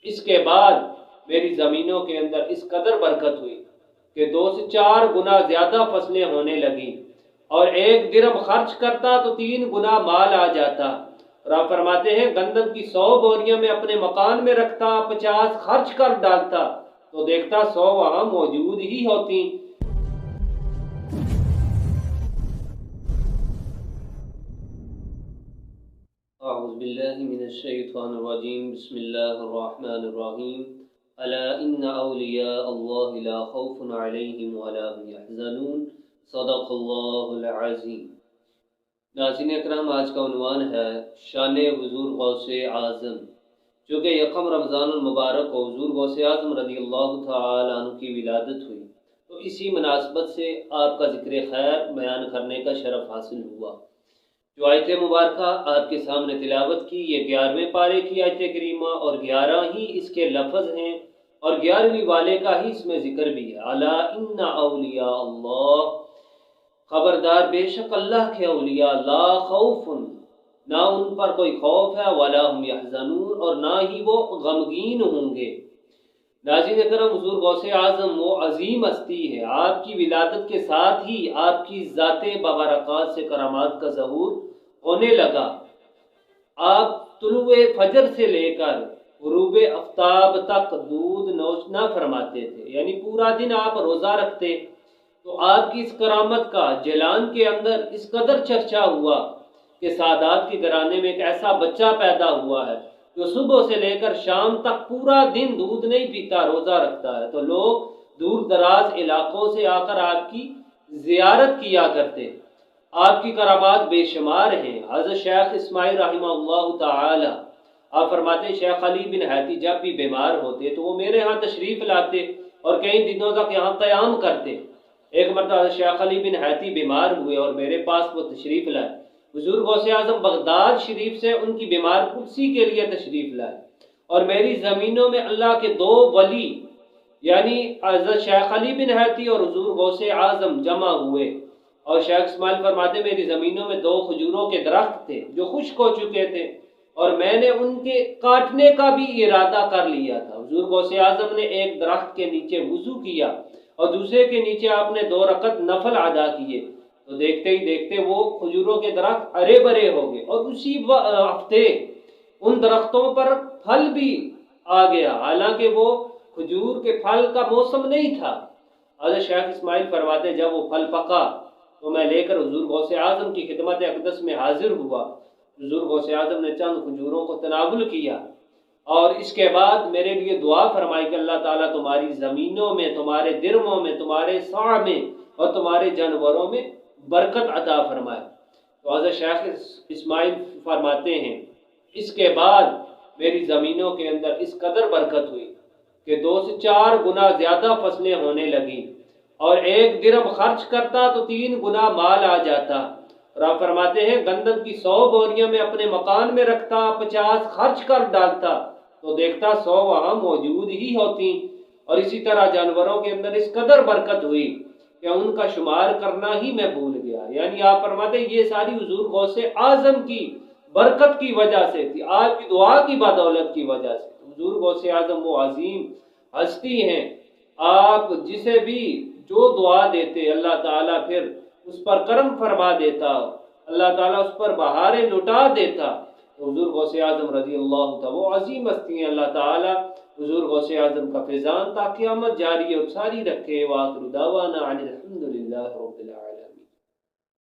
اس کے بعد میری زمینوں کے اندر اس قدر برکت ہوئی کہ 2 سے 4 گنا زیادہ فصلیں ہونے لگی، اور 1 درہم خرچ کرتا تو 3 گنا مال آ جاتا۔ اور آپ فرماتے ہیں گندم کی 100 بوریاں میں اپنے مکان میں رکھتا، 50 خرچ کر ڈالتا تو دیکھتا 100 وہاں موجود ہی ہوتی۔ اعوذ باللہ من الشیطان الرجیم، بسم اللہ الرحمن الرحیم۔ الا ان اولیاء اللہ لا خوف علیہم ولا هم يحزنون، صدق اللہ العظیم۔ ناظرین اکرام، آج کا عنوان ہے شان حضور غوث اعظم۔ چونکہ یکم رمضان المبارک کو حضور غوث اعظم رضی اللہ تعالی عنہ کی ولادت ہوئی، تو اسی مناسبت سے آپ کا ذکر خیر بیان کرنے کا شرف حاصل ہوا۔ جو آیت مبارکہ آپ کے سامنے تلاوت کی، یہ 11ویں پارے کی آیت کریمہ اور 11 ہی اس کے لفظ ہیں، اور 11ویں والے کا ہی اس میں ذکر بھی ہے۔ الا ان اولیاء اللہ، خبردار بے شک اللہ کے اولیاء، لا خوف، نہ ان پر کوئی خوف ہے، ولا هم يحزنون، اور نہ ہی وہ غمگین ہوں گے۔ ناظرین اکرام، حضور غوث اعظم وہ عظیم ہستی ہے، آپ کی ولادت کے ساتھ ہی آپ کی ذات ببرکات سے کرامات کا ظہور ہونے لگا۔ آپ طلوع فجر سے لے کر غروب آفتاب تک دودھ نوش نہ فرماتے تھے، یعنی پورا دن آپ روزہ رکھتے، تو آپ کی اس کرامت کا جیلان کے اندر اس قدر چرچا ہوا کہ سادات کے گھرانے میں ایک ایسا بچہ پیدا ہوا ہے جو صبح سے لے کر شام تک پورا دن دودھ نہیں پیتا، روزہ رکھتا ہے، تو لوگ دور دراز علاقوں سے آ کر آپ کی زیارت کیا کرتے۔ آپ کی کرامات بے شمار ہیں۔ حضرت شیخ اسماعیل رحمہ اللہ تعالی، آپ فرماتے ہیں شیخ علی بن حیتی جب بھی بیمار ہوتے تو وہ میرے ہاں تشریف لاتے اور کئی دنوں تک یہاں قیام کرتے۔ ایک مرتبہ شیخ علی بن حیتی بیمار ہوئے اور میرے پاس وہ تشریف لائے۔ حضور غوث اعظم بغداد شریف سے ان کی بیمار کرسی کے لیے تشریف لائے، اور میری زمینوں میں اللہ کے 2 ولی یعنی حضرت شیخ علی بن حیتی اور حضور غوث اعظم جمع ہوئے، اور شیخ اسماعیل فرماتے میری زمینوں میں 2 کھجوروں کے درخت تھے جو خشک ہو چکے تھے، اور میں نے ان کے کاٹنے کا بھی ارادہ کر لیا تھا۔ حضور غوث اعظم نے ایک درخت کے نیچے وضو کیا اور دوسرے کے نیچے آپ نے 2 رکعت نفل ادا کیے، تو دیکھتے ہی دیکھتے وہ کھجوروں کے درخت ہرے بھرے ہو گئے، اور اسی ہفتے ان درختوں پر پھل بھی آ گیا، حالانکہ وہ کھجور کے پھل کا موسم نہیں تھا۔ حضرت شیخ اسماعیل فرماتے جب وہ پھل پکا تو میں لے کر حضور غوث اعظم کی خدمت اقدس میں حاضر ہوا۔ حضور غوث اعظم نے چند کھجوروں کو تناول کیا، اور اس کے بعد میرے لیے دعا فرمائی کہ اللہ تعالیٰ تمہاری زمینوں میں، تمہارے درموں میں، تمہارے ساع میں اور تمہارے جانوروں میں برکت عطا فرمائے۔ تو حضرت شیخ اسماعیل فرماتے ہیں اس کے بعد میری زمینوں کے اندر اس قدر برکت ہوئی کہ 2 سے 4 گنا زیادہ فصلیں ہونے لگی، اور 1 درہم خرچ کرتا تو 3 گنا مال آ جاتا۔ اور آپ فرماتے ہیں گندم کی 100 بوریاں میں اپنے مکان میں رکھتا، 50 خرچ کر ڈالتا تو دیکھتا 100 وہاں موجود ہی ہوتی۔ اور اسی طرح جانوروں کے اندر اس قدر برکت ہوئی کہ ان کا شمار کرنا ہی میں بھول گیا۔ یعنی آپ فرماتے ہیں یہ ساری حضور غوث اعظم کی برکت کی وجہ سے تھی، آپ کی دعا کی بدولت کی وجہ سے۔ حضور غوث اعظم وہ عظیم ہستی ہیں، آپ جسے بھی جو دعا دیتے اللہ تعالیٰ پھر اس پر کرم فرما دیتا، اللہ تعالیٰ اس پر بہاریں لٹا دیتا۔ حضور غوث اعظم رضی اللہ تعالیٰ وہ عظیم ہستی ہیں، اللہ تعالیٰ حضور غوث اعظم کا فیضان تا قیامت جاری اور ساری رکھے۔ وآخر دعوانا عن الحمد للہ رب العالمین۔